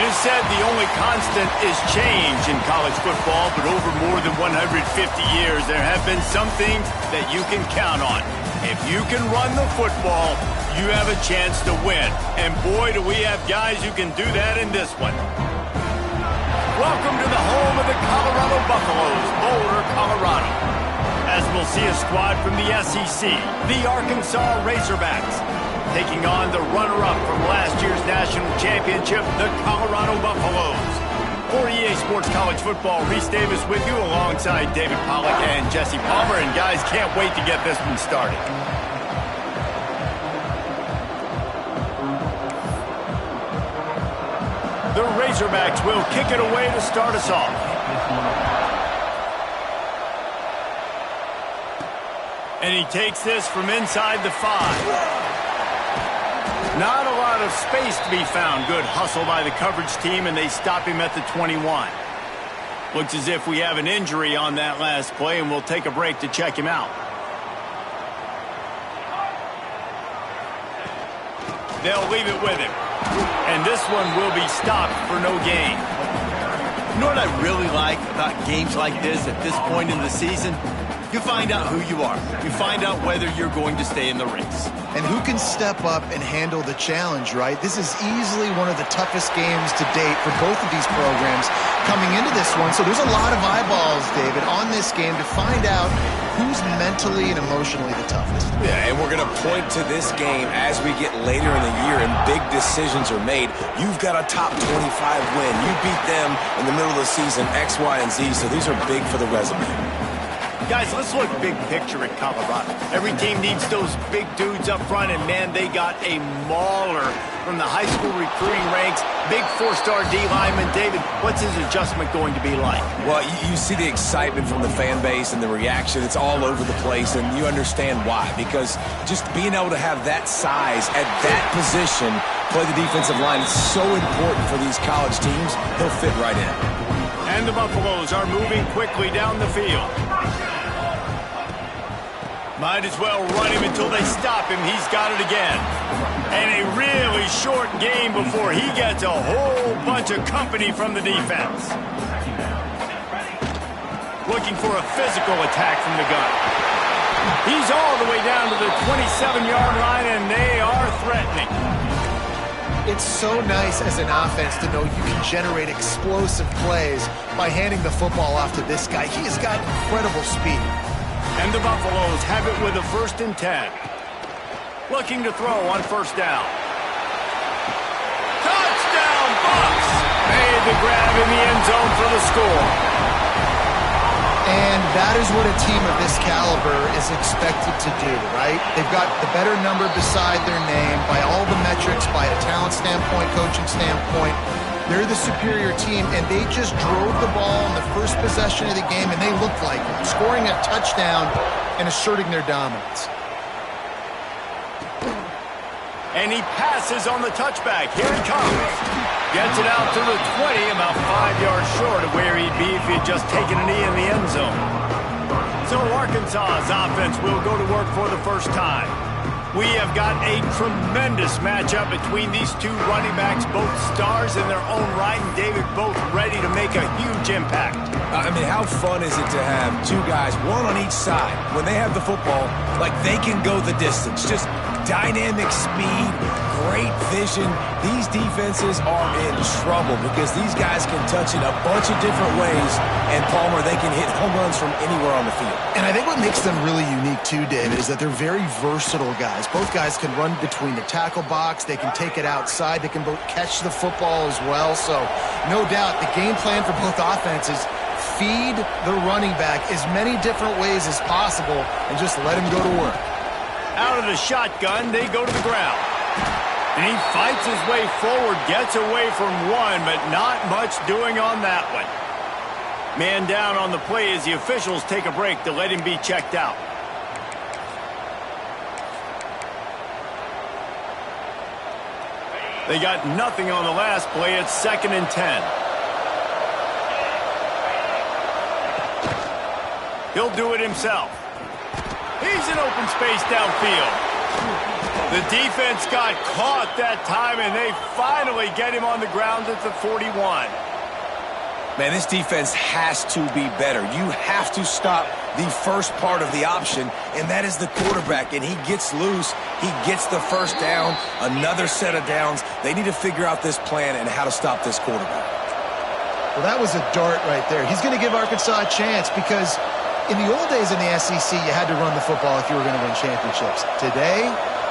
is said the only constant is change in college football, but over more than 150 years, there have been some things that you can count on. If you can run the football, you have a chance to win. And boy, do we have guys who can do that in this one. Welcome to the home of the Colorado Buffaloes, Boulder, Colorado. As we'll see a squad from the SEC, the Arkansas Razorbacks, taking on the runner-up from last year's national championship, the Colorado Buffaloes. For EA Sports College Football, Reese Davis with you alongside David Pollack and Jesse Palmer. And guys, can't wait to get this one started. The Razorbacks will kick it away to start us off. And he takes this from inside the 5. Not a lot of space to be found. Good hustle by the coverage team, and they stop him at the 21. Looks as if we have an injury on that last play, and we'll take a break to check him out. They'll leave it with him. And this one will be stopped for no gain. You know what I really like about games like this at this point in the season? You find out who you are. You find out whether you're going to stay in the race. And who can step up and handle the challenge, right? This is easily one of the toughest games to date for both of these programs coming into this one. So there's a lot of eyeballs, David, on this game to find out who's mentally and emotionally the toughest. Yeah, and we're going to point to this game as we get later in the year and big decisions are made. You've got a top 25 win. You beat them in the middle of the season, X, Y, and Z. So these are big for the resume. Guys, let's look big picture at Colorado. Every team needs those big dudes up front, and man, they got a mauler from the high school recruiting ranks. Big 4-star D lineman. David, what's his adjustment going to be like? Well, you see the excitement from the fan base and the reaction. It's all over the place, and you understand why. Because just being able to have that size at that position, play the defensive line, is so important for these college teams. He'll fit right in. And the Buffaloes are moving quickly down the field. Might as well run him until they stop him. He's got it again. And a really short game before he gets a whole bunch of company from the defense. Looking for a physical attack from the gun. He's all the way down to the 27-yard line, and they are threatening. It's so nice as an offense to know you can generate explosive plays by handing the football off to this guy. He has got incredible speed. And the Buffaloes have it with a 1st and 10. Looking to throw on 1st down. Touchdown, Bucks! Made the grab in the end zone for the score. And that is what a team of this caliber is expected to do, right? They've got the better number beside their name by all the metrics, by a talent standpoint, coaching standpoint. They're the superior team, and they just drove the ball in the first possession of the game, and they looked like it, scoring a touchdown and asserting their dominance. And he passes on the touchback. Here he comes. Gets it out to the 20, about 5 yards short of where he'd be if he had just taken a knee in the end zone. So Arkansas's offense will go to work for the first time. We have got a tremendous matchup between these two running backs, both stars in their own right, and David, both ready to make a huge impact. I mean, how fun is it to have two guys, one on each side, when they have the football, like they can go the distance. Just dynamic speed, great vision. These defenses are in trouble because these guys can touch it a bunch of different ways, and Palmer, they can hit home runs from anywhere on the field. And I think what makes them really unique too, David, is that they're very versatile guys. Both guys can run between the tackle box. They can take it outside. They can both catch the football as well. So no doubt the game plan for both offenses, feed the running back as many different ways as possible and just let him go to work. Out of the shotgun, they go to the ground. And he fights his way forward, gets away from one, but not much doing on that one. Man down on the play as the officials take a break to let him be checked out. They got nothing on the last play. It's 2nd and 10. He'll do it himself. He's in open space downfield. The defense got caught that time, and they finally get him on the ground at the 41. Man, this defense has to be better. You have to stop the first part of the option, and that is the quarterback. And he gets loose. He gets the first down, another set of downs. They need to figure out this plan and how to stop this quarterback. Well, that was a dart right there. He's going to give Arkansas a chance because in the old days in the SEC, you had to run the football if you were going to win championships. Today,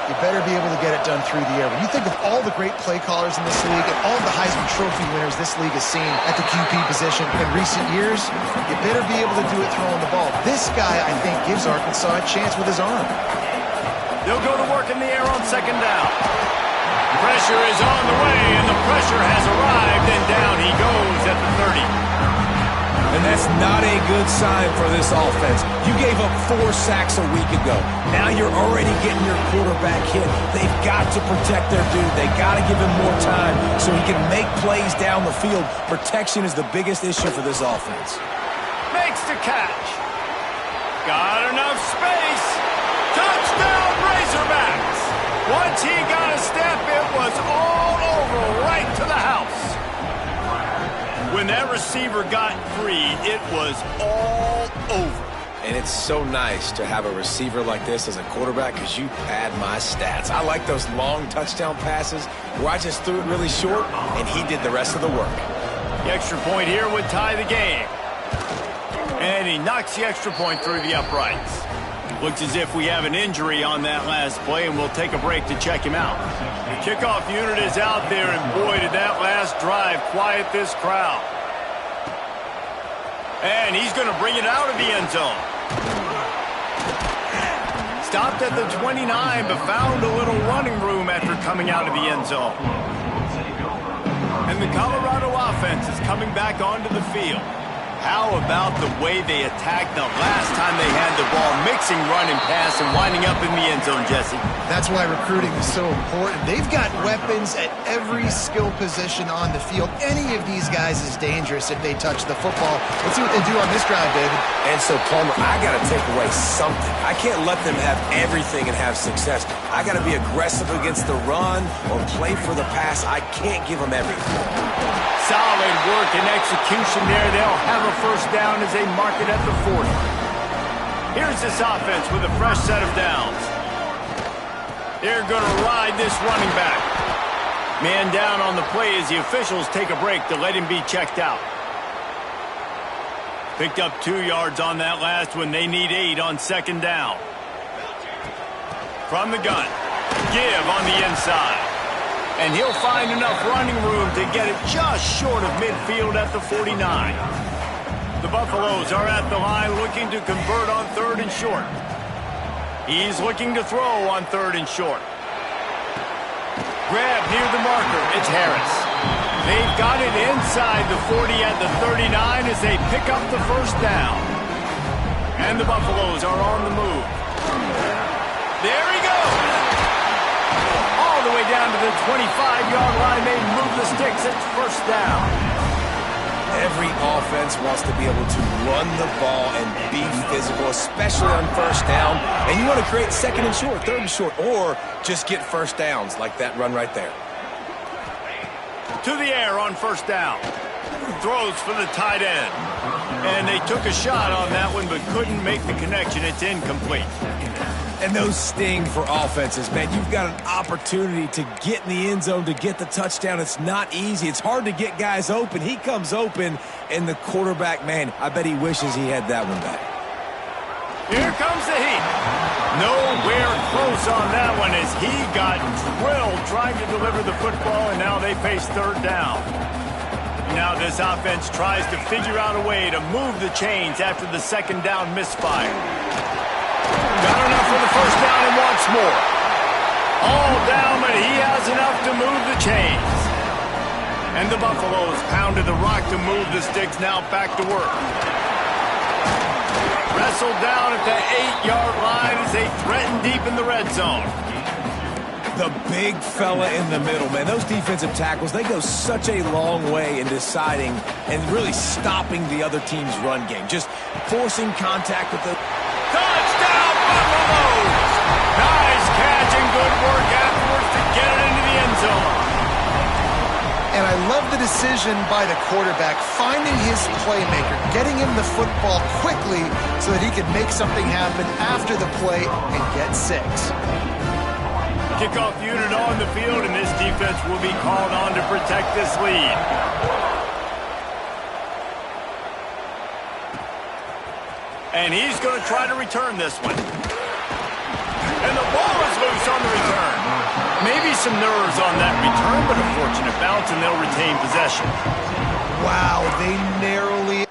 you better be able to get it done through the air. When you think of all the great play callers in this league and all the Heisman Trophy winners this league has seen at the QB position in recent years, you better be able to do it throwing the ball. This guy, I think, gives Arkansas a chance with his arm. They'll go to work in the air on second down. Pressure is on the way, and the pressure has arrived, and down he goes at the 30. And that's not a good sign for this offense. You gave up 4 sacks a week ago. Now you're already getting your quarterback hit. They've got to protect their dude. They've got to give him more time so he can make plays down the field. Protection is the biggest issue for this offense. Makes the catch. Got enough space. Touchdown, Razorbacks. Once he got a step, it was all over right to the house. When that receiver got free, it was all over. And it's so nice to have a receiver like this as a quarterback because you pad my stats. I like those long touchdown passes where I just threw it really short and he did the rest of the work. The extra point here would tie the game. And he knocks the extra point through the uprights. Looks as if we have an injury on that last play, and we'll take a break to check him out. The kickoff unit is out there, and boy, did that last drive quiet this crowd. And he's going to bring it out of the end zone. Stopped at the 29, but found a little running room after coming out of the end zone. And the Colorado offense is coming back onto the field. How about the way they attacked the last time they had the ball, mixing run and pass and winding up in the end zone, Jesse? That's why recruiting is so important. They've got weapons at every skill position on the field. Any of these guys is dangerous if they touch the football. Let's see what they do on this drive, David. And so, Palmer, I got to take away something. I can't let them have everything and have success. I got to be aggressive against the run or play for the pass. I can't give them everything. Solid work and execution there. They'll have a first down as they mark it at the 40. Here's this offense with a fresh set of downs. They're going to ride this running back. Man down on the play as the officials take a break to let him be checked out. Picked up 2 yards on that last one. They need 8 on second down. From the gun. Give on the inside. And he'll find enough running room to get it just short of midfield at the 49. The Buffaloes are at the line looking to convert on 3rd and short. He's looking to throw on 3rd and short. Grab near the marker. It's Harris. They've got it inside the 40 at the 39 as they pick up the first down. And the Buffaloes are on the move. There he goes. All the way down to the 25-yard line. They move the sticks. It's first down. Every offense wants to be able to run the ball and be physical, especially on first down. And you want to create 2nd and short, 3rd and short, or just get first downs like that run right there. To the air on first down. Throws for the tight end. And they took a shot on that one but couldn't make the connection. It's incomplete. And those sting for offenses, man. You've got an opportunity to get in the end zone, to get the touchdown. It's not easy. It's hard to get guys open. He comes open, and the quarterback, man, I bet he wishes he had that one back. Here comes the heat. Nowhere close on that one as he got drilled trying to deliver the football, and now they face 3rd down. Now this offense tries to figure out a way to move the chains after the 2nd down misfire. Got enough for the first down and wants more. All down, but he has enough to move the chains. And the Buffaloes pounded the rock to move the sticks, now back to work. Wrestled down at the 8-yard line as they threaten deep in the red zone. The big fella in the middle, man. Those defensive tackles, they go such a long way in deciding and really stopping the other team's run game. Just forcing contact with the... Touchdown, Buffaloes! Nice catch and good work afterwards to get it into the end zone. And I love the decision by the quarterback, finding his playmaker, getting him the football quickly so that he can make something happen after the play and get 6. Kickoff unit on the field, and this defense will be called on to protect this lead. And he's going to try to return this one. And the ball is loose on the return. Maybe some nerves on that return, but a fortunate bounce, and they'll retain possession. Wow, they narrowly...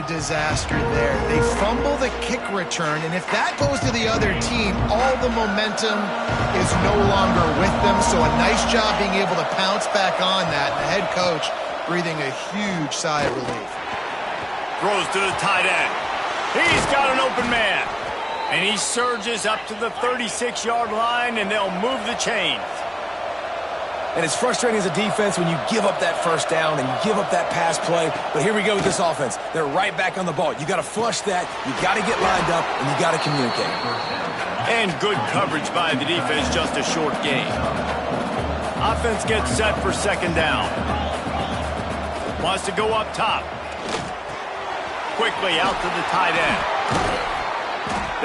disaster there. They fumble the kick return, and if that goes to the other team, all the momentum is no longer with them. So a nice job being able to pounce back on that. The head coach breathing a huge sigh of relief. Throws to the tight end. He's got an open man. And he surges up to the 36-yard line, and they'll move the chains. And it's frustrating as a defense when you give up that first down and you give up that pass play. But here we go with this offense. They're right back on the ball. You got to flush that. You got to get lined up, and you got to communicate. And good coverage by the defense, just a short gain. Offense gets set for second down. Wants to go up top. Quickly out to the tight end.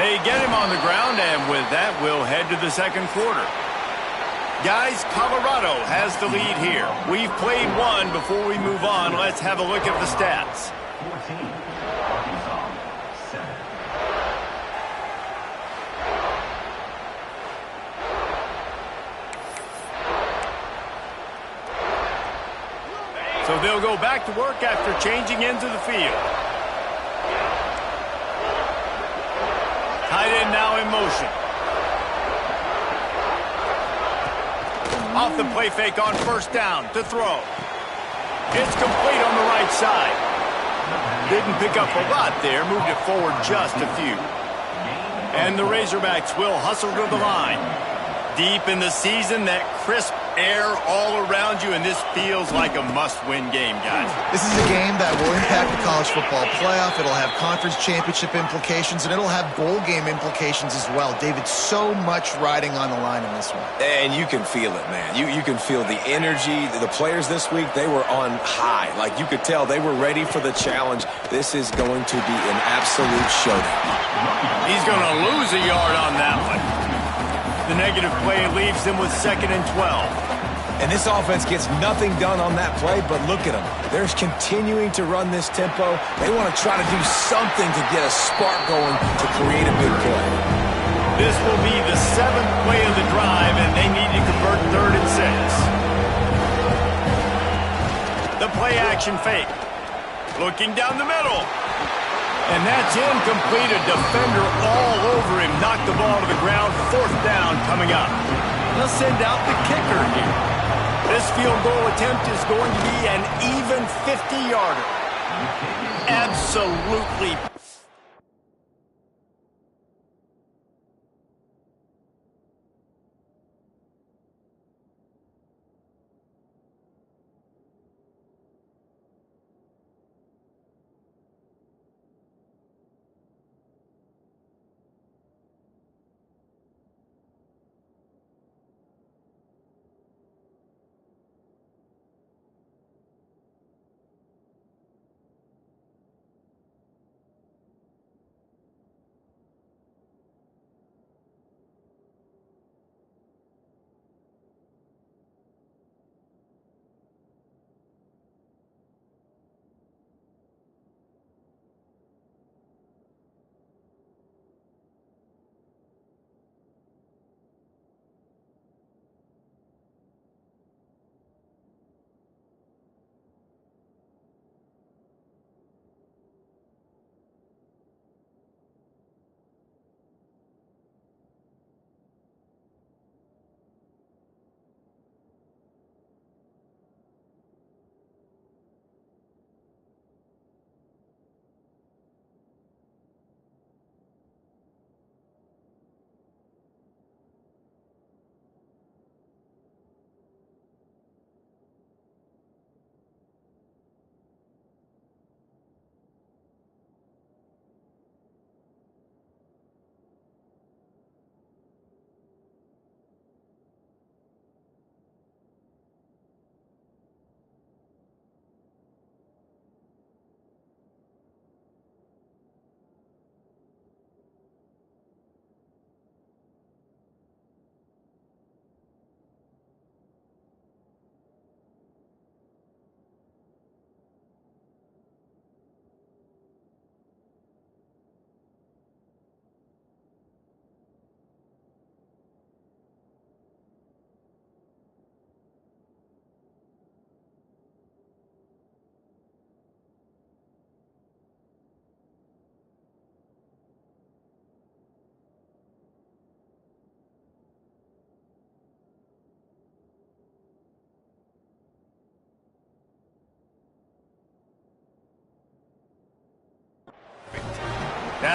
They get him on the ground, and with that, we'll head to the second quarter. Guys, Colorado has the lead here. We've played one. Before we move on, let's have a look at the stats. 14, Arkansas, 7. So they'll go back to work after changing into the field. Tight end now in motion. Off the play fake on first down to throw. It's complete on the right side. Didn't pick up a lot there, moved it forward just a few. And the Razorbacks will hustle to the line. Deep in the season, that crisp air all around you, and this feels like a must-win game, guys. This is a game that will impact the college football playoff. It'll have conference championship implications, and it'll have bowl game implications as well. David, so much riding on the line in this one. And you can feel it, man. You can feel the energy. The players this week, they were on high. Like, you could tell they were ready for the challenge. This is going to be an absolute showdown. He's going to lose a yard on that one. The negative play leaves them with 2nd and 12. And this offense gets nothing done on that play, but look at them. They're continuing to run this tempo. They want to try to do something to get a spark going to create a big play. This will be the 7th play of the drive, and they need to convert 3rd and 6. The play action fake. Looking down the middle. And that's incomplete. A defender all over him. Knocked the ball to the ground. 4th down coming up. They'll send out the kicker here. This field goal attempt is going to be an even 50-yarder. Absolutely.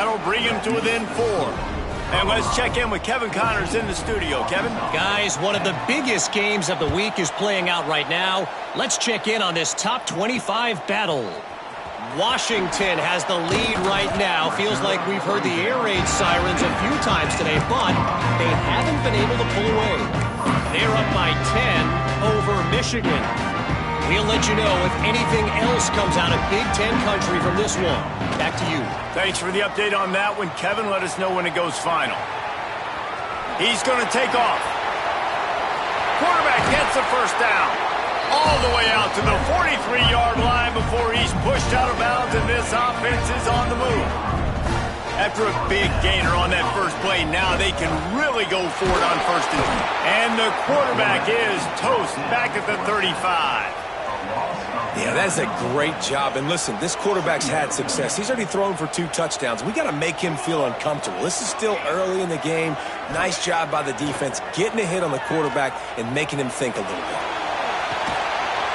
that'll bring him to within 4. And let's check in with Kevin Connors in the studio. Kevin? Guys, one of the biggest games of the week is playing out right now. Let's check in on this top 25 battle. Washington has the lead right now. Feels like we've heard the air raid sirens a few times today, but they haven't been able to pull away. They're up by 10 over Michigan. We'll let you know if anything else comes out of Big Ten country from this one. Back to you. Thanks for the update on that one, Kevin. Let us know when it goes final. He's going to take off. Quarterback gets the first down. All the way out to the 43-yard line before he's pushed out of bounds, and this offense is on the move. After a big gainer on that first play, now they can really go for it on first and 10. And the quarterback is toast back at the 35. Yeah, that's a great job. And listen, this quarterback's had success. He's already thrown for 2 touchdowns. We got to make him feel uncomfortable. This is still early in the game. Nice job by the defense, getting a hit on the quarterback and making him think a little bit.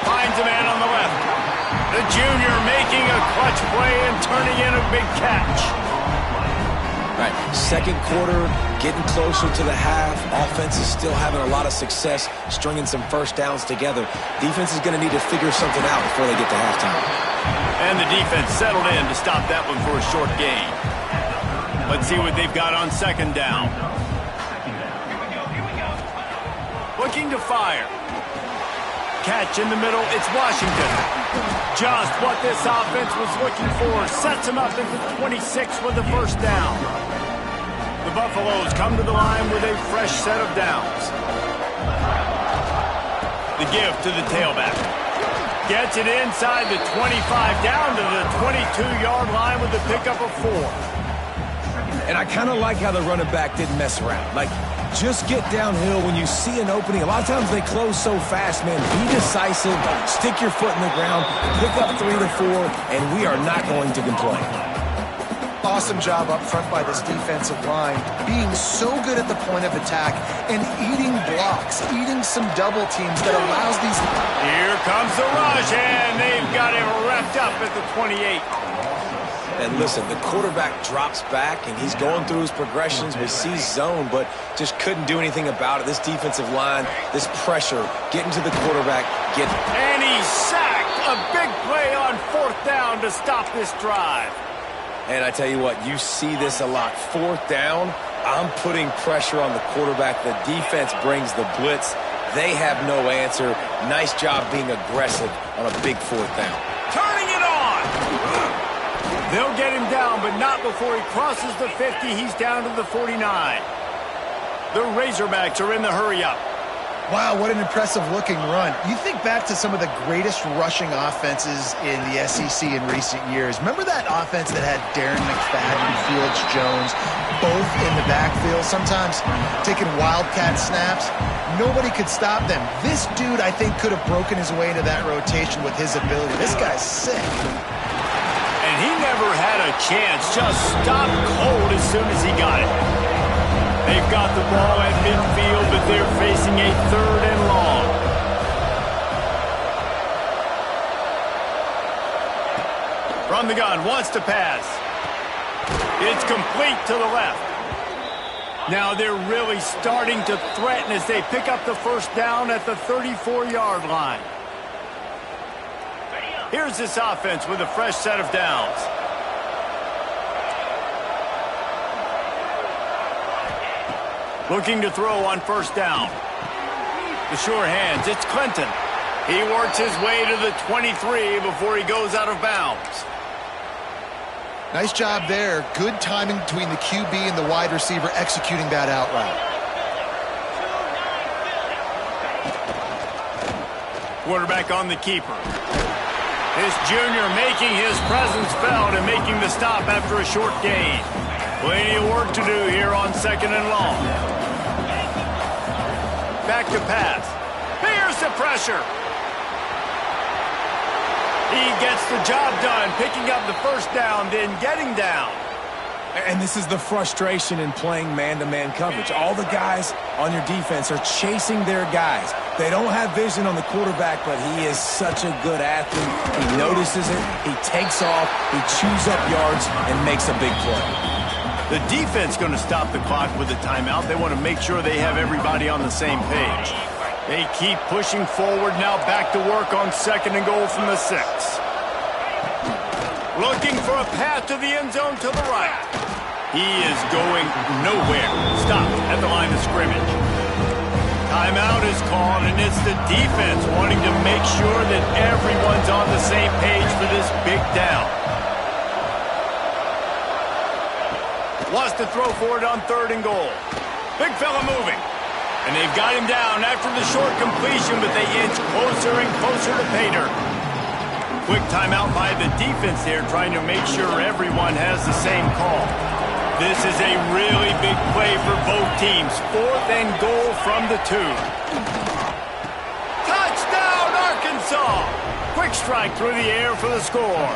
Finds a man on the left. The junior making a clutch play and turning in a big catch. Right, second quarter, getting closer to the half. Offense is still having a lot of success, stringing some first downs together. Defense is going to need to figure something out before they get to halftime. And the defense settled in to stop that one for a short gain. Let's see what they've got on second down. Looking to fire. Catch in the middle, it's Washington. Just what this offense was looking for. Sets him up at the 26 with the first down. The Buffaloes come to the line with a fresh set of downs. The give to the tailback. Gets it inside the 25, down to the 22-yard line with the pickup of 4. And I kind of like how the running back didn't mess around. Like, just get downhill when you see an opening. A lot of times they close so fast, man. Be decisive, stick your foot in the ground, pick up 3 to 4, and we are not going to complain. Awesome job up front by this defensive line, being so good at the point of attack and eating blocks, eating some double teams that allows these... Here comes the rush, and they've got him wrapped up at the 28. And listen, the quarterback drops back, and he's going through his progressions. We see zone, but just couldn't do anything about it. This defensive line, this pressure, getting to the quarterback, And he's sacked. A big play on fourth down to stop this drive. And I tell you what, you see this a lot. Fourth down, I'm putting pressure on the quarterback. The defense brings the blitz. They have no answer. Nice job being aggressive on a big fourth down. Turning it on. They'll get him down, but not before he crosses the 50. He's down to the 49. The Razorbacks are in the hurry-up. Wow, what an impressive-looking run. You think back to some of the greatest rushing offenses in the SEC in recent years. Remember that offense that had Darren McFadden and Felix Jones both in the backfield, sometimes taking wildcat snaps? Nobody could stop them. This dude, I think, could have broken his way into that rotation with his ability. This guy's sick. And he never had a chance. Just stopped cold as soon as he got it. They've got the ball at midfield, but they're facing a 3rd and long. From the gun, wants to pass. It's complete to the left. Now they're really starting to threaten as they pick up the first down at the 34-yard line. Here's this offense with a fresh set of downs. Looking to throw on first down. The sure hands, it's Clinton. He works his way to the 23 before he goes out of bounds. Nice job there. Good timing between the QB and the wide receiver executing that out route. Quarterback on the keeper. This junior making his presence felt and making the stop after a short gain. Plenty of work to do here on 2nd and long. Back to pass. Here's the pressure. He gets the job done, picking up the first down, then getting down. And this is the frustration in playing man-to-man coverage. All the guys on your defense are chasing their guys. They don't have vision on the quarterback, but he is such a good athlete. He notices it, he takes off, he chews up yards, and makes a big play. The defense going to stop the clock with a timeout. They want to make sure they have everybody on the same page. They keep pushing forward. Now back to work on 2nd and goal from the 6. Looking for a path to the end zone to the right. He is going nowhere. Stopped at the line of scrimmage. Timeout is called, and it's the defense wanting to make sure that everyone's on the same page for this big down. Wants to throw for it on 3rd and goal. Big fella moving. And they've got him down after the short completion, but they inch closer and closer to pay dirt. Quick timeout by the defense there, trying to make sure everyone has the same call. This is a really big play for both teams. 4th and goal from the 2. Touchdown, Arkansas! Quick strike through the air for the score.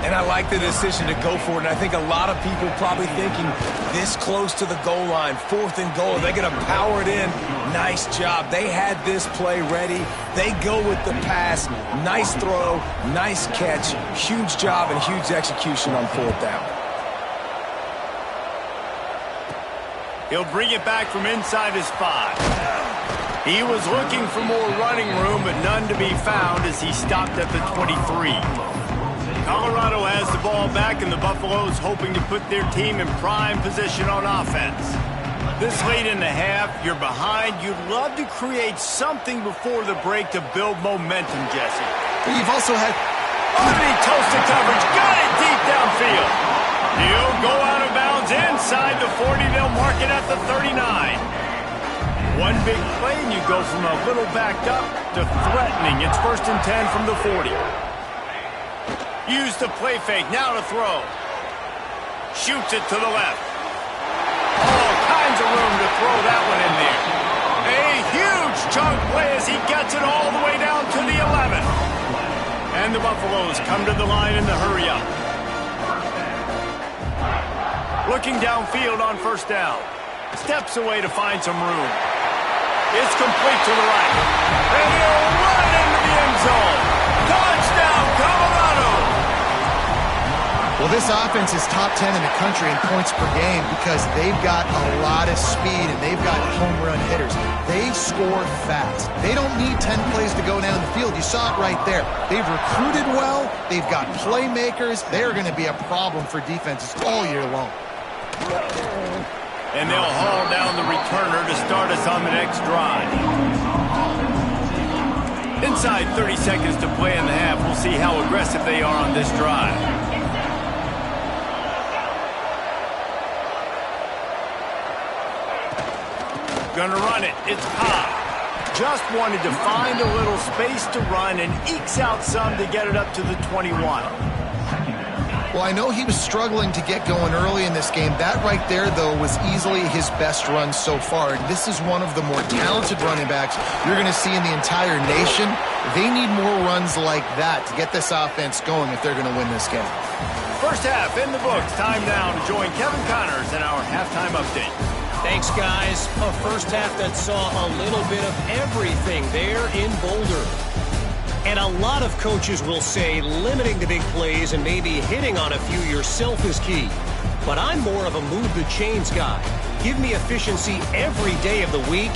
And I like the decision to go for it. And I think a lot of people probably thinking this close to the goal line, 4th and goal, they're going to power it in. Nice job. They had this play ready. They go with the pass. Nice throw, nice catch. Huge job and huge execution on 4th down. He'll bring it back from inside his 5. He was looking for more running room, but none to be found as he stopped at the 23. Colorado has the ball back, and the Buffaloes hoping to put their team in prime position on offense. This late in the half, you're behind. You'd love to create something before the break to build momentum, Jesse. But you've also had... Underneath toasted coverage, got it deep downfield. He'll go out of bounds inside the 40. They'll mark it at the 39. One big play, and you go from a little backed up to threatening. It's 1st and 10 from the 40. Use the play fake, now to throw. Shoots it to the left. All kinds of room to throw that one in there. A huge chunk play as he gets it all the way down to the 11. And the Buffaloes come to the line in the hurry up. Looking downfield on 1st down. Steps away to find some room. It's complete to the right. And he'll run into the end zone. Touchdown, Colorado! Well, this offense is top 10 in the country in points per game because they've got a lot of speed and they've got home run hitters. They score fast. They don't need 10 plays to go down the field. You saw it right there. They've recruited well. They've got playmakers. They're going to be a problem for defenses all year long. And they'll haul down the returner to start us on the next drive. Inside 30 seconds to play in the half. We'll see how aggressive they are on this drive. Gonna run it. It's Cobb. Just wanted to find a little space to run and ekes out some to get it up to the 21. Well, I know he was struggling to get going early in this game. That right there, though, was easily his best run so far. This is one of the more talented running backs you're going to see in the entire nation. They need more runs like that to get this offense going if they're going to win this game. First half in the books. Time now to join Kevin Connors in our halftime update. Thanks, guys. A first half that saw a little bit of everything there in Boulder. And a lot of coaches will say limiting the big plays and maybe hitting on a few yourself is key. But I'm more of a move the chains guy. Give me efficiency every day of the week.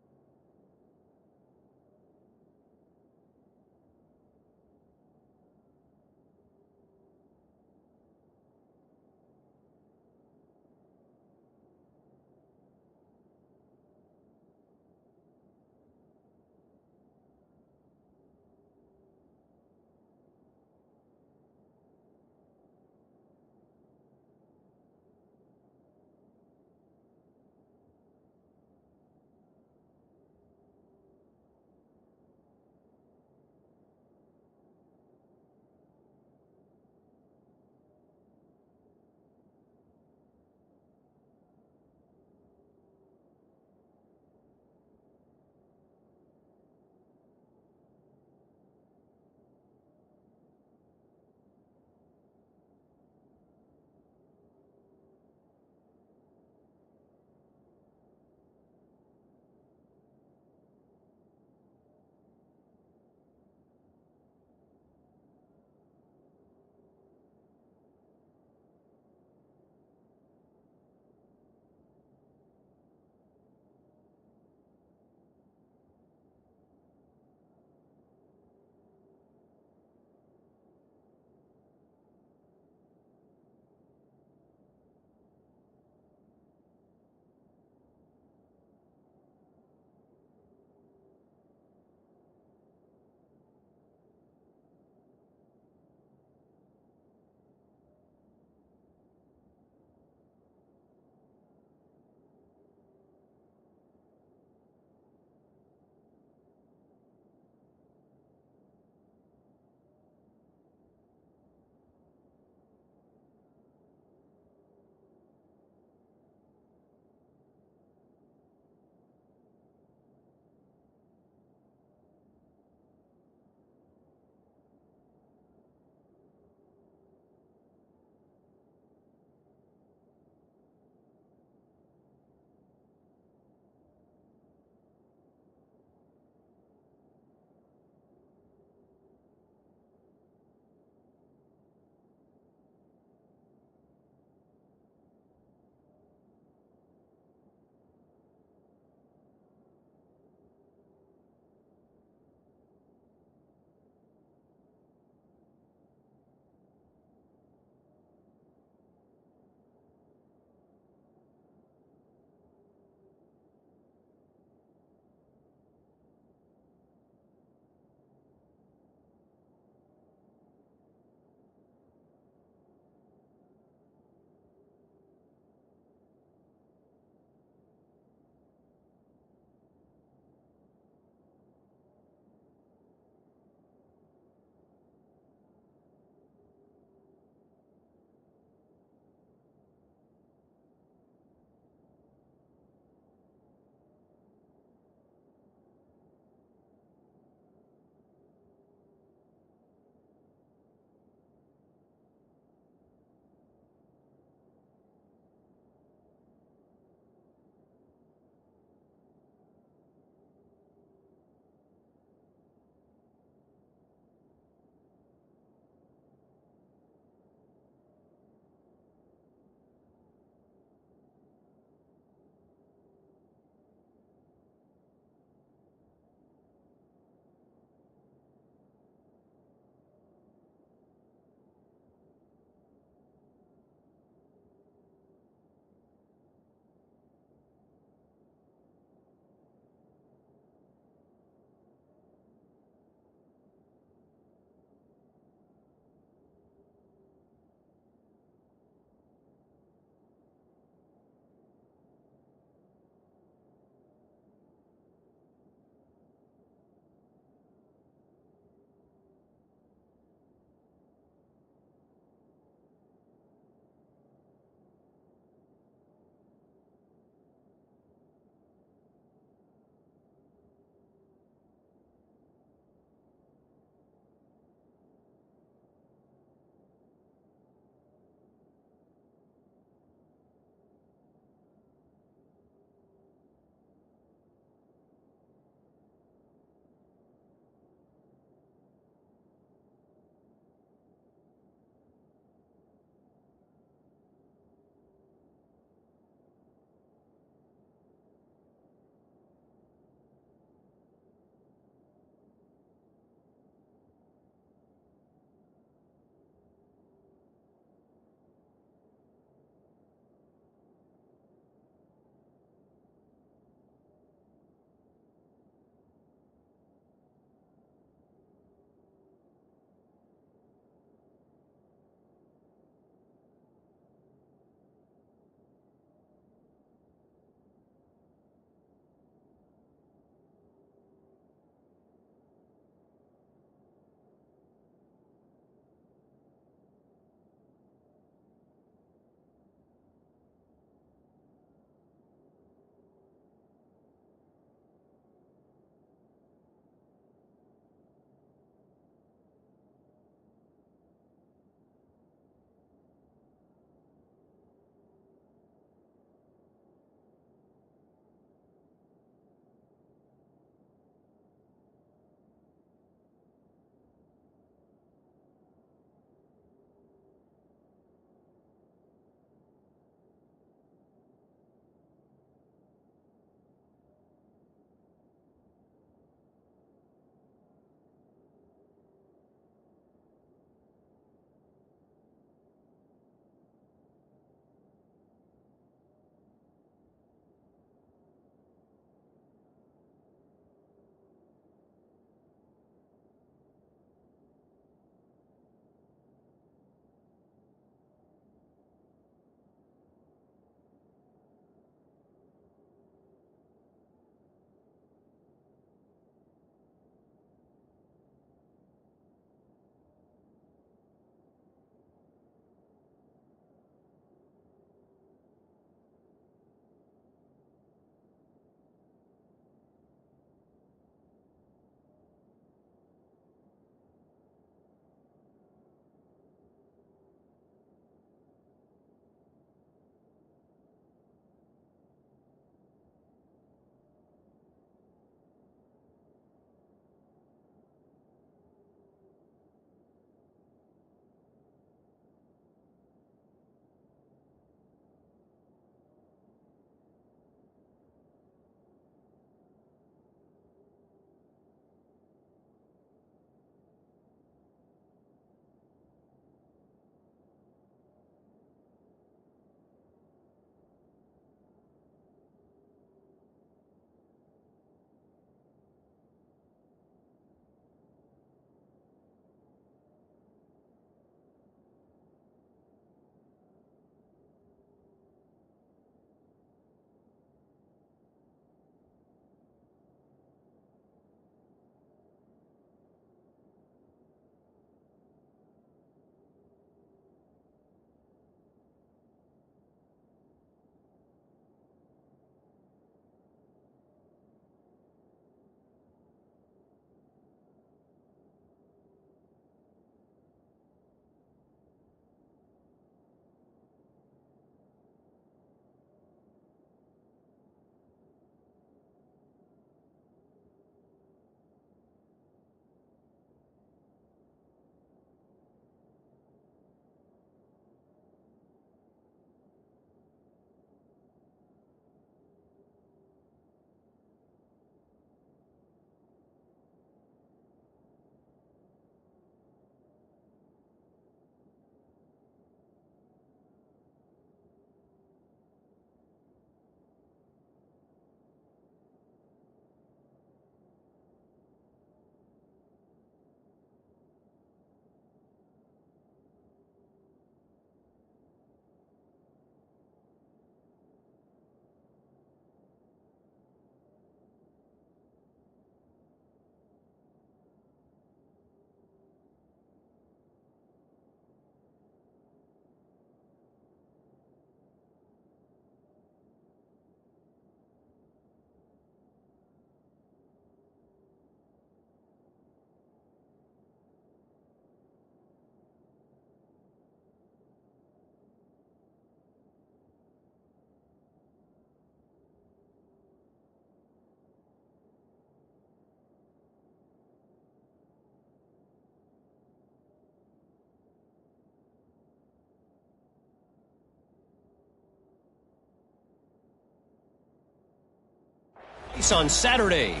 points on Saturday.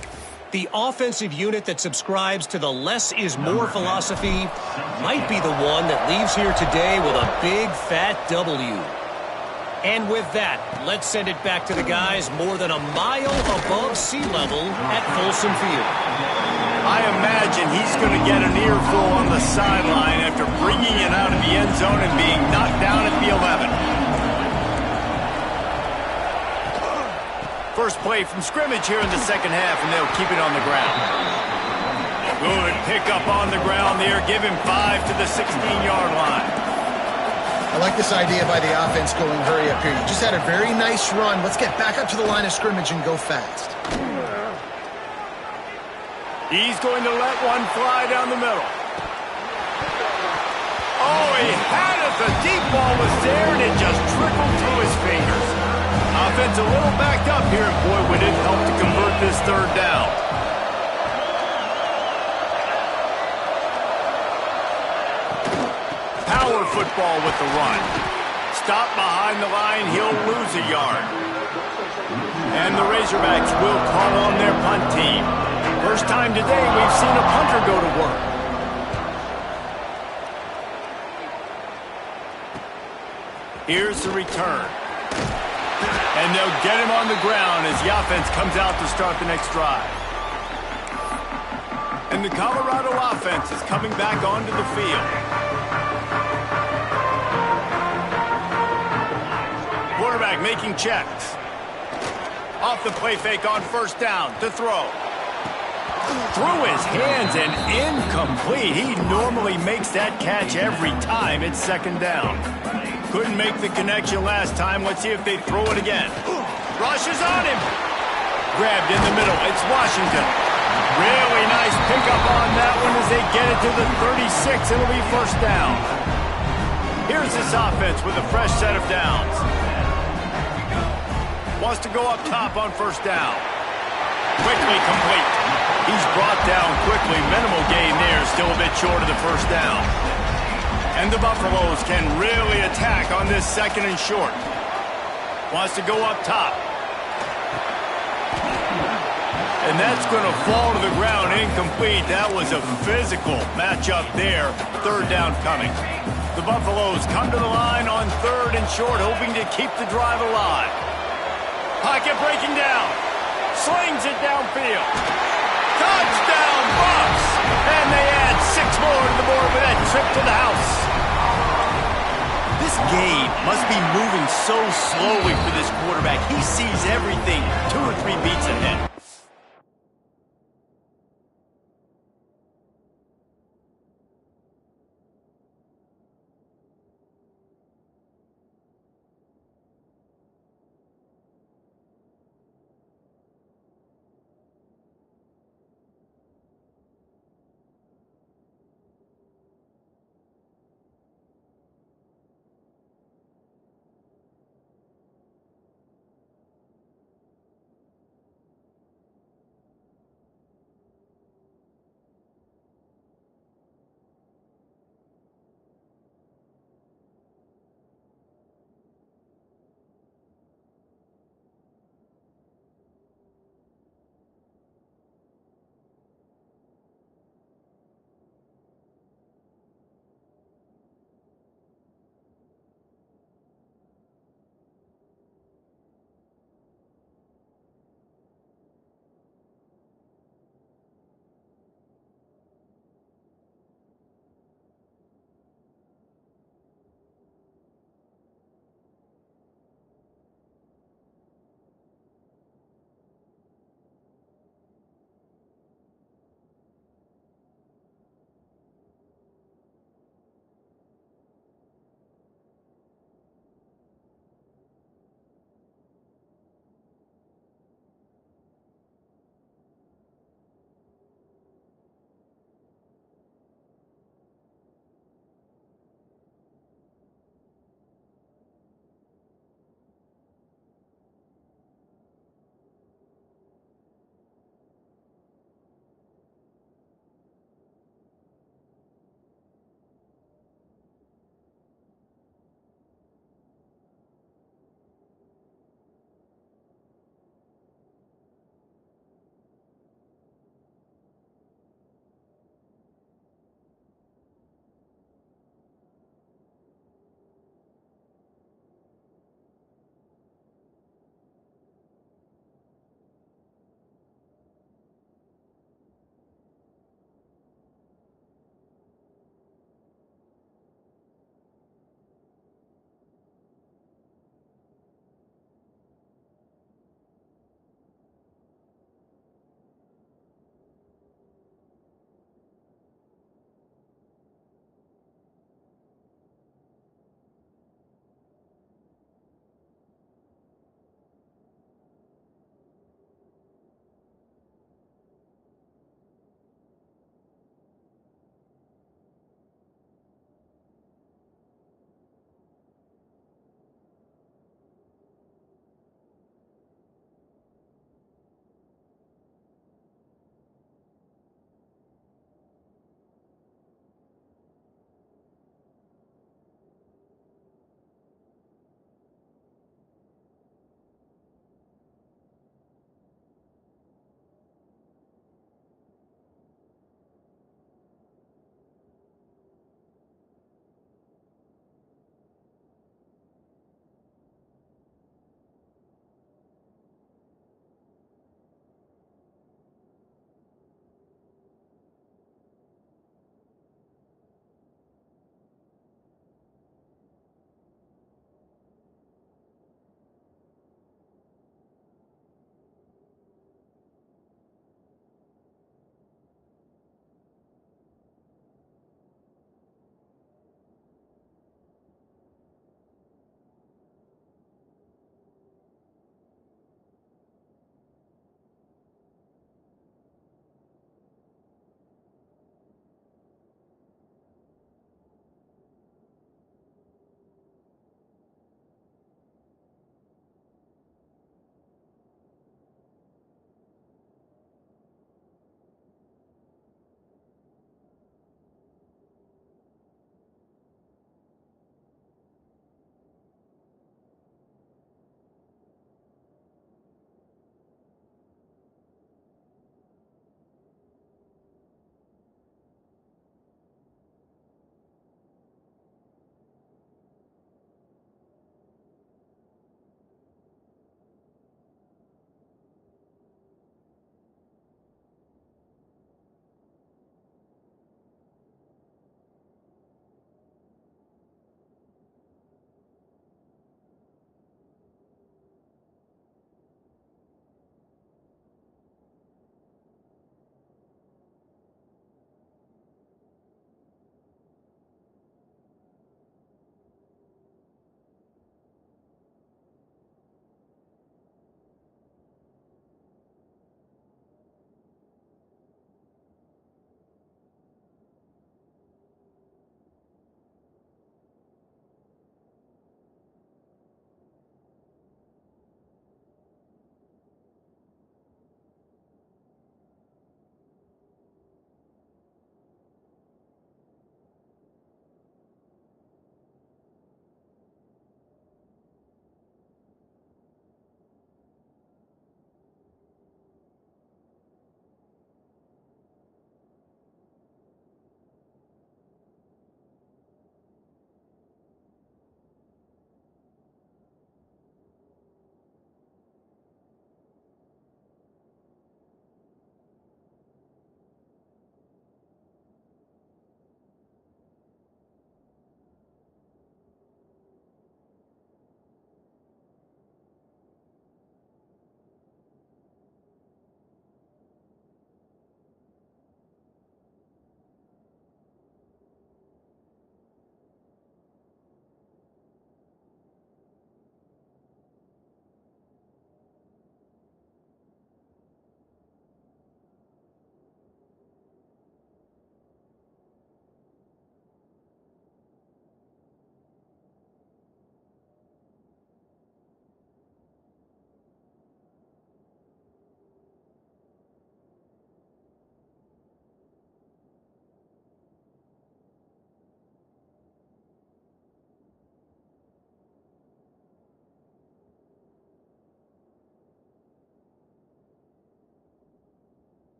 The offensive unit that subscribes to the less is more philosophy might be the one that leaves here today with a big fat W. And with that, let's send it back to the guys more than a mile above sea level at Folsom Field. I imagine he's going to get an earful on the sideline after bringing it out of the end zone and being knocked down at the 11. First play from scrimmage here in the second half, and they'll keep it on the ground. Good pickup on the ground there. Give him 5 to the 16-yard line. I like this idea by the offense going hurry up here. You just had a very nice run. Let's get back up to the line of scrimmage and go fast. He's going to let one fly down the middle. Oh, he had it. The deep ball was there, and it just trickled through his fingers. Offense a little backed up here. Boy, would it help to convert this third down. Power football with the run. Stop behind the line. He'll lose a yard. And the Razorbacks will call on their punt team. First time today we've seen a punter go to work. Here's the return. And they'll get him on the ground as the offense comes out to start the next drive. And the Colorado offense is coming back onto the field. Quarterback making checks. Off the play fake on first down to throw. Through his hands and incomplete. He normally makes that catch every time it's second down. Couldn't make the connection last time. Let's see if they throw it again. Rushes on him. Grabbed in the middle. It's Washington. Really nice pickup on that one as they get it to the 36. It'll be first down. Here's this offense with a fresh set of downs. Wants to go up top on first down. Quickly complete. He's brought down quickly. Minimal gain there. Still a bit short of the first down. And the Buffaloes can really attack on this second and short. Wants to go up top. And that's going to fall to the ground incomplete. That was a physical matchup there. Third down coming. The Buffaloes come to the line on third and short, hoping to keep the drive alive. Pocket breaking down. Slings it downfield. Touchdown, Bucks! And they add 6 more to the board with that trip to the house. This game must be moving so slowly for this quarterback. He sees everything 2 or 3 beats ahead.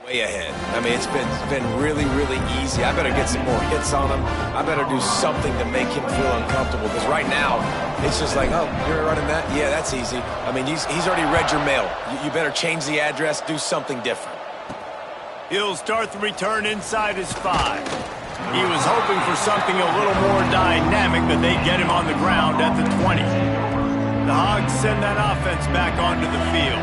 Way ahead. I mean, it's been really, really easy. I better get some more hits on him. I better do something to make him feel uncomfortable, because right now, it's just like, oh, you're running that? Yeah, that's easy. I mean, he's already read your mail. You better change the address, do something different. He'll start the return inside his 5. He was hoping for something a little more dynamic, but they get him on the ground at the 20. The Hogs send that offense back onto the field.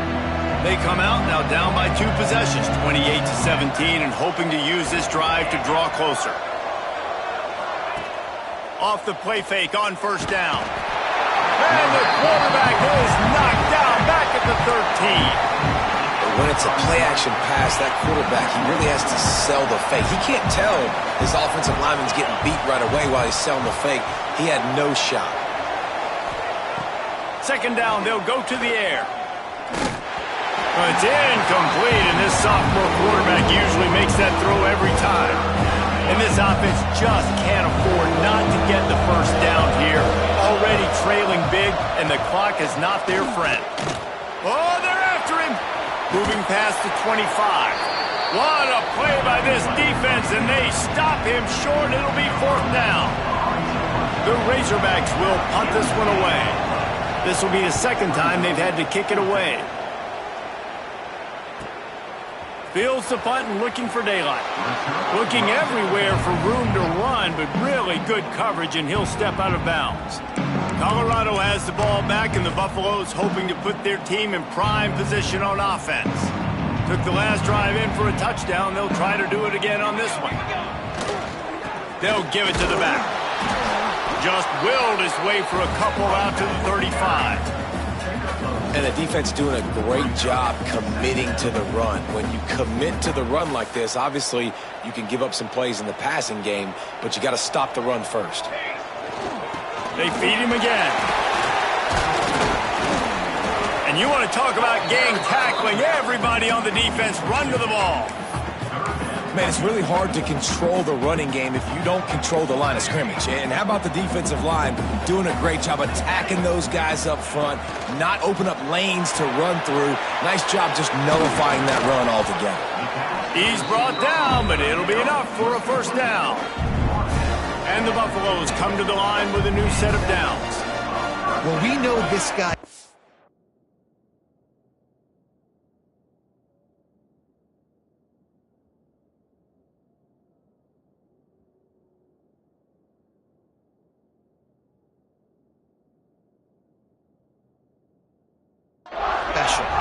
They come out now down by 2 possessions, 28-17, and hoping to use this drive to draw closer. Off the play fake on first down. And the quarterback is knocked down back at the 13. But when it's a play-action pass, that quarterback, he really has to sell the fake. He can't tell his offensive lineman's getting beat right away while he's selling the fake. He had no shot. Second down, they'll go to the air. It's incomplete, and this sophomore quarterback usually makes that throw every time. And this offense just can't afford not to get the first down here. Already trailing big, and the clock is not their friend. Oh, they're after him. Moving past the 25. What a play by this defense, and they stop him short. It'll be 4th down. The Razorbacks will punt this one away. This will be the second time they've had to kick it away. Fields the punt and looking for daylight. Looking everywhere for room to run, but really good coverage, and he'll step out of bounds. Colorado has the ball back, and the Buffaloes hoping to put their team in prime position on offense. Took the last drive in for a touchdown. They'll try to do it again on this one. They'll give it to the back. Just willed his way for a couple out to the 35. And the defense doing a great job committing to the run. When you commit to the run like this, obviously you can give up some plays in the passing game, but you got to stop the run first. They feed him again. And you want to talk about gang tackling. Everybody on the defense run to the ball. Man, it's really hard to control the running game if you don't control the line of scrimmage. And how about the defensive line doing a great job attacking those guys up front, not open up lanes to run through. Nice job just nullifying that run altogether. He's brought down, but it'll be enough for a first down. And the Buffaloes come to the line with a new set of downs. Well, we know this guy.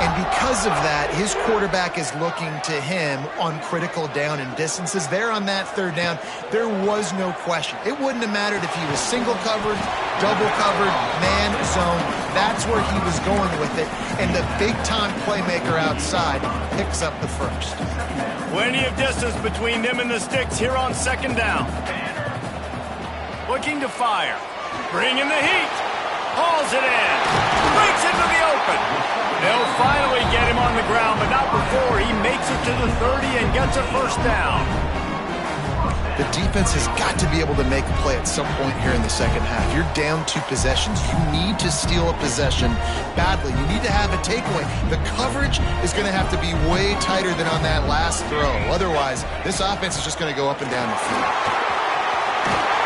And because of that, his quarterback is looking to him on critical down and distances. There on that 3rd down, there was no question. It wouldn't have mattered if he was single covered, double covered, man zone. That's where he was going with it. And the big-time playmaker outside picks up the first. Plenty of distance between them and the sticks here on 2nd down. Looking to fire. Bringing the heat. Hauls it in. Breaks into the open. They'll finally get him on the ground, but not before he makes it to the 30 and gets a first down. The defense has got to be able to make a play at some point here in the second half. You're down 2 possessions. You need to steal a possession badly. You need to have a takeaway. The coverage is going to have to be way tighter than on that last throw. Otherwise, this offense is just going to go up and down the field.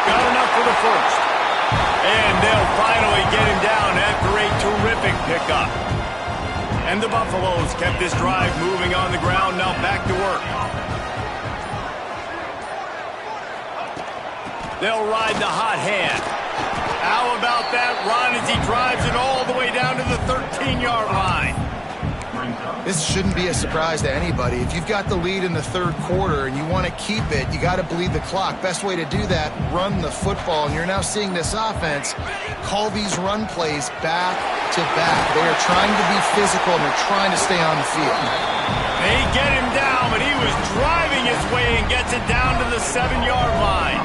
Got enough for the first. And they'll finally get him down after a terrific pickup. And the Buffaloes kept this drive moving on the ground, now back to work. They'll ride the hot hand. How about that run as he drives it all the way down to the 13-yard line? This shouldn't be a surprise to anybody. If you've got the lead in the 3rd quarter and you want to keep it, you got to bleed the clock. Best way to do that, run the football. And you're now seeing this offense call these run plays back to back. They are trying to be physical, and they're trying to stay on the field. They get him down, but he was driving his way and gets it down to the 7-yard line.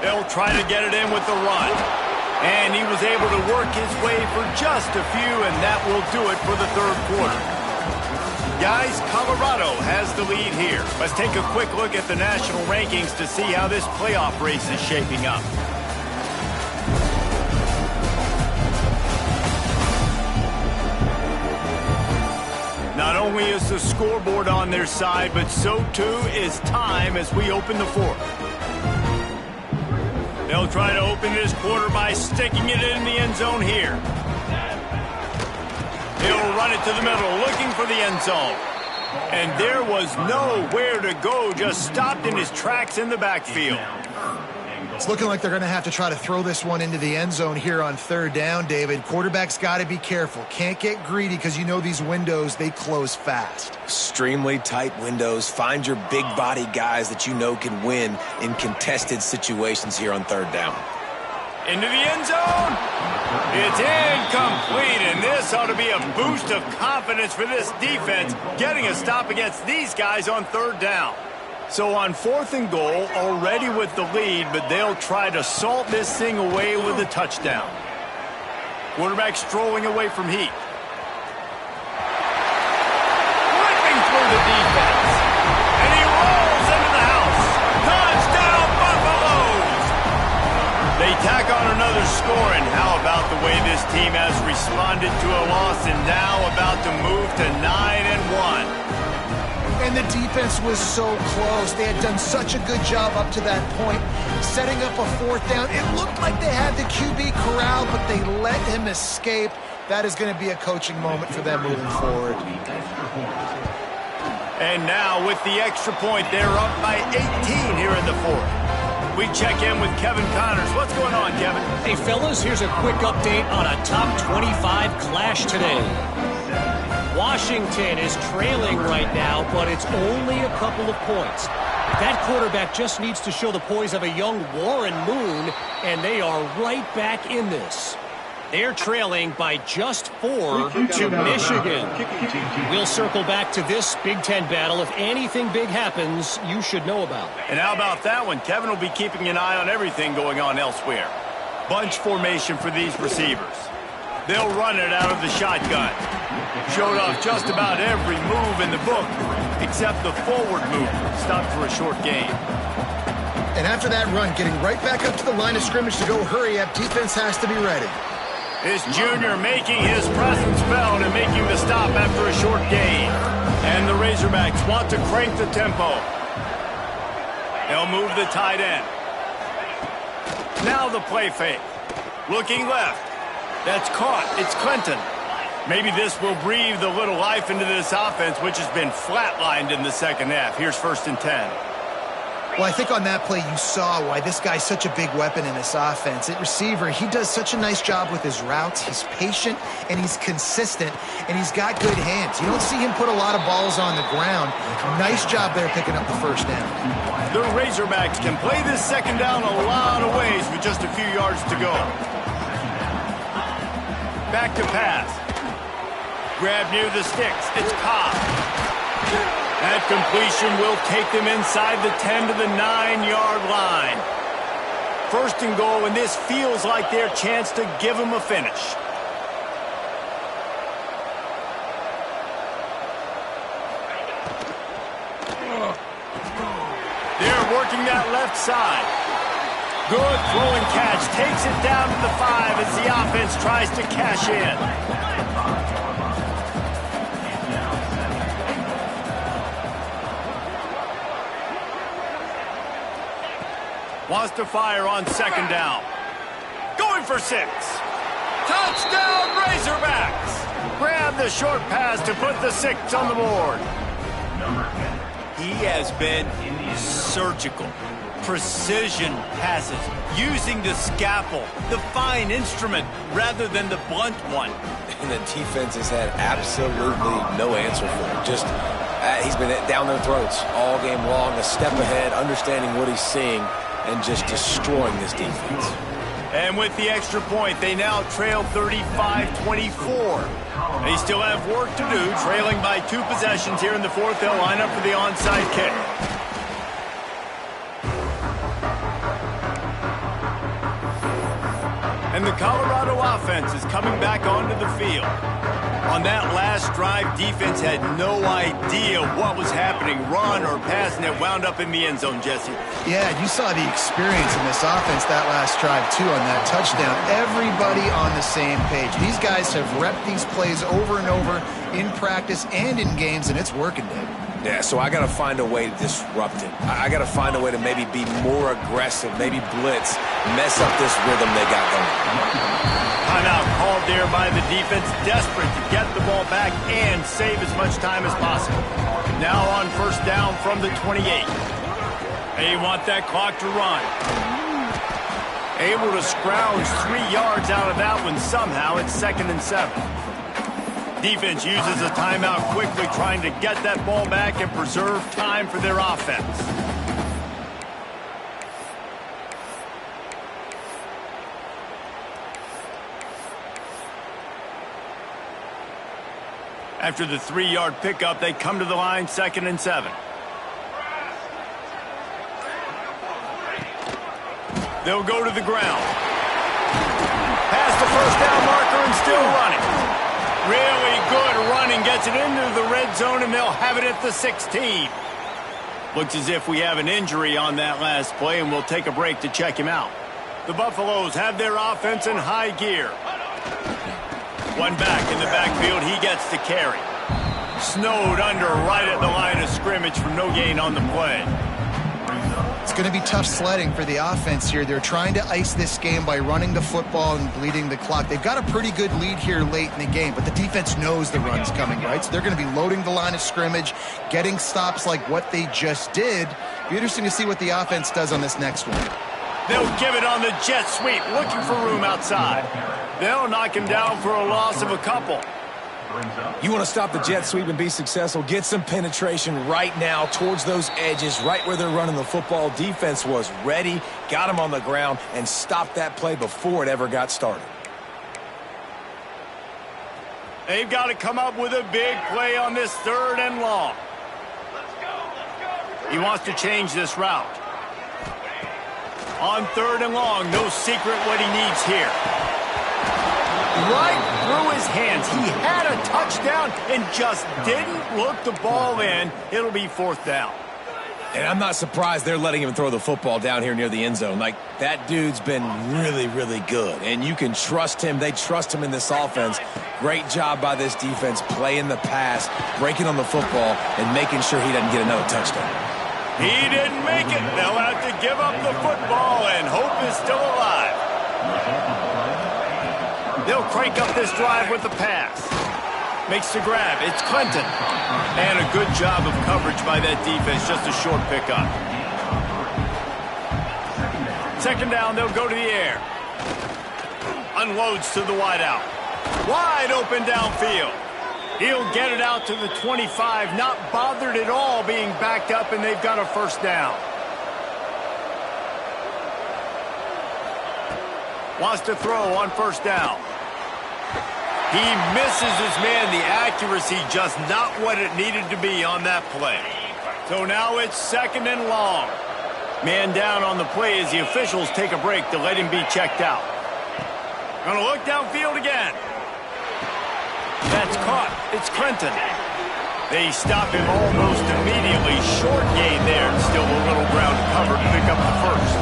They'll try to get it in with the run. And he was able to work his way for just a few, and that will do it for the 3rd quarter. Guys, Colorado has the lead here. Let's take a quick look at the national rankings to see how this playoff race is shaping up. Not only is the scoreboard on their side, but so too is time as we open the fourth. They'll try to open this quarter by sticking it in the end zone here. He'll run it to the middle, looking for the end zone. And there was nowhere to go, just stopped in his tracks in the backfield. It's looking like they're going to have to try to throw this one into the end zone here on third down, David. Quarterback's got to be careful. Can't get greedy because you know these windows, they close fast. Extremely tight windows. Find your big body guys that you know can win in contested situations here on third down. Into the end zone. It's incomplete, and this ought to be a boost of confidence for this defense, getting a stop against these guys on third down. So on 4th and goal, already with the lead, but they'll try to salt this thing away with a touchdown. Quarterback strolling away from heat. Whipping through the defense. And he rolls into the house. Touchdown, Buffaloes! They tack on another score, and how about the way this team has responded to a loss and now about to move to 9-1. And the defense was so close. They had done such a good job up to that point, setting up a 4th down. It looked like they had the QB corralled, but they let him escape. That is going to be a coaching moment for them moving forward. And now with the extra point, they're up by 18 here in the 4th. We check in with Kevin Connors. What's going on, Kevin? Hey, fellas, here's a quick update on a top 25 clash today. Washington is trailing right now, but it's only a couple of points. That quarterback just needs to show the poise of a young Warren Moon, and they are right back in this. They're trailing by just 4 to Michigan. We'll circle back to this Big Ten battle. If anything big happens, you should know about it. And how about that one? Kevin will be keeping an eye on everything going on elsewhere. Bunch formation for these receivers. They'll run it out of the shotgun. Showed off just about every move in the book, except the forward move. Stopped for a short gain. And after that run, getting right back up to the line of scrimmage to go hurry up, defense has to be ready. This junior making his presence felt and making the stop after a short gain. And the Razorbacks want to crank the tempo. They'll move the tight end. Now the play fake. Looking left. That's caught. It's Clinton. Maybe this will breathe a little life into this offense, which has been flatlined in the second half. Here's 1st and 10. Well, I think on that play you saw why this guy's such a big weapon in this offense. At receiver, he does such a nice job with his routes. He's patient, and he's consistent, and he's got good hands. You don't see him put a lot of balls on the ground. Nice job there picking up the 1st down. The Razorbacks can play this second down a lot of ways with just a few yards to go. Back to pass. Grab near the sticks. It's Cobb. That completion will take them inside the 10 to the 9-yard line. 1st and goal, and this feels like their chance to give them a finish. They're working that left side. Good throwing catch. Takes it down to the 5 as the offense tries to cash in. Wants to fire on 2nd down. Going for 6. Touchdown, Razorbacks! Grab the short pass to put the 6 on the board. He has been surgical. Precision passes, using the scalpel, the fine instrument, rather than the blunt one. And the defense has had absolutely no answer for him. Just, he's been down their throats all game long, a step ahead, understanding what he's seeing, and just destroying this defense. And with the extra point, they now trail 35-24. They still have work to do, trailing by 2 possessions here in the 4th. They'll line up for the onside kick. And the Colorado offense is coming back onto the field. On that last drive, defense had no idea what was happening, run or pass, and it wound up in the end zone, Jesse. Yeah, you saw the experience in this offense that last drive, too, on that touchdown. Everybody on the same page. These guys have repped these plays over and over in practice and in games, and it's working, Dave. Yeah, so I got to find a way to disrupt it. I got to find a way to maybe be more aggressive, maybe blitz, mess up this rhythm they got going. Timeout called there by the defense, desperate to get the ball back and save as much time as possible. Now on first down from the 28. They want that clock to run. Able to scrounge 3 yards out of that one somehow. It's 2nd and 7. Defense uses a timeout quickly, trying to get that ball back and preserve time for their offense. After the 3-yard pickup, they come to the line, 2nd and 7. They'll go to the ground. Past the first down marker and still running. Really good running, gets it into the red zone, and they'll have it at the 16. Looks as if we have an injury on that last play, and we'll take a break to check him out. The Buffaloes have their offense in high gear. One back in the backfield, he gets to carry. Snowed under right at the line of scrimmage for no gain on the play. It's going to be tough sledding for the offense here. They're trying to ice this game by running the football and bleeding the clock. They've got a pretty good lead here late in the game, but the defense knows the run's coming, right? So they're going to be loading the line of scrimmage, getting stops like what they just did. Be interesting to see what the offense does on this next one. They'll give it on the jet sweep, looking for room outside. They'll knock him down for a loss of a couple. You want to stop the jet sweep and be successful, get some penetration right now towards those edges, right where they're running the football. Defense was ready, got him on the ground, and stopped that play before it ever got started. They've got to come up with a big play on this 3rd and long. He wants to change this route. On 3rd and long, no secret what he needs here. Right through his hands. He had a touchdown and just didn't look the ball in. It'll be 4th down. And I'm not surprised they're letting him throw the football down here near the end zone. Like, that dude's been really, really good. And you can trust him. They trust him in this offense. Great job by this defense playing the pass, breaking on the football, and making sure he doesn't get another touchdown. He didn't make it. They'll have to give up the football, and hope is still alive. They'll crank up this drive with the pass. Makes the grab. It's Clinton. And a good job of coverage by that defense. Just a short pickup. 2nd down, they'll go to the air. Unloads to the wideout. Wide open downfield. He'll get it out to the 25. Not bothered at all being backed up, and they've got a 1st down. Wants to throw on 1st down. He misses his man. The accuracy just not what it needed to be on that play. So now it's 2nd and long. Man down on the play as the officials take a break to let him be checked out. Gonna look downfield again. That's caught. It's Clinton. They stop him almost immediately. Short gain there. Still a little ground to cover to pick up the 1st.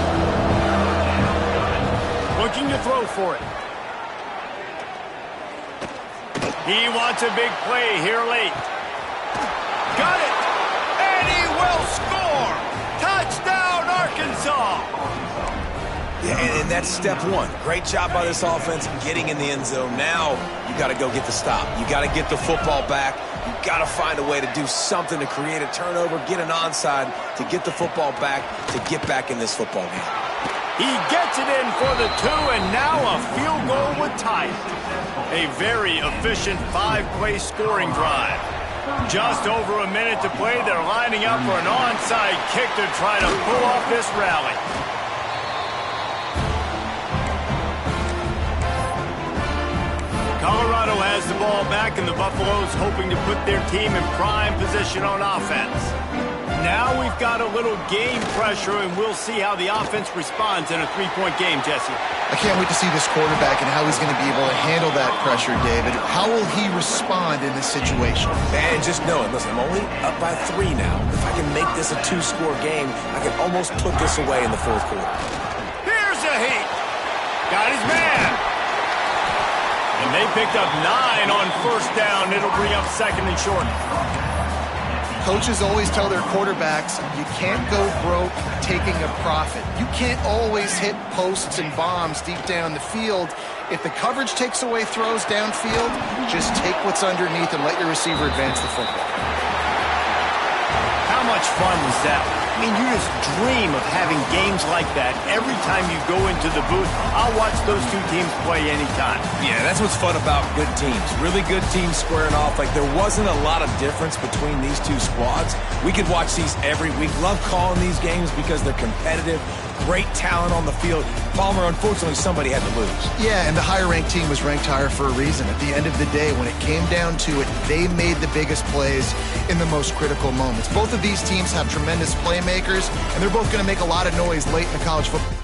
Looking to throw for it. He wants a big play here late. Got it! And he will score! Touchdown, Arkansas! Yeah, and that's step one. Great job by this offense getting in the end zone. Now you got to go get the stop. You got to get the football back. You got to find a way to do something to create a turnover, get an onside, to get the football back, to get back in this football game. He gets it in for the 2, and now a field goal would tie it. A very efficient 5-play scoring drive. Just over a minute to play. They're lining up for an onside kick to try to pull off this rally. Colorado has the ball back, and the Buffaloes hoping to put their team in prime position on offense. now we've got a little game pressure, and we'll see how the offense responds in a three-point game, Jesse. I can't wait to see this quarterback and how he's going to be able to handle that pressure, David. How will he respond in this situation? And just know it. Listen, I'm only up by 3 now. If I can make this a 2-score game, I can almost put this away in the fourth quarter. Here's a heat. Got his man. And they picked up 9 on first down. It'll bring up second and short. Coaches always tell their quarterbacks, you can't go broke taking a profit. You can't always hit posts and bombs deep down the field. If the coverage takes away throws downfield, just take what's underneath and let your receiver advance the football. How much fun was that? I mean, you just dream of having games like that every time you go into the booth. I'll watch those two teams play anytime. Yeah, that's what's fun about good teams. Really good teams squaring off. Like, there wasn't a lot of difference between these two squads. We could watch these every week. Love calling these games because they're competitive. Great talent on the field. Palmer, unfortunately, somebody had to lose. Yeah, and the higher-ranked team was ranked higher for a reason. At the end of the day, when it came down to it, they made the biggest plays in the most critical moments. Both of these teams have tremendous playmakers, and they're both going to make a lot of noise late in the college football.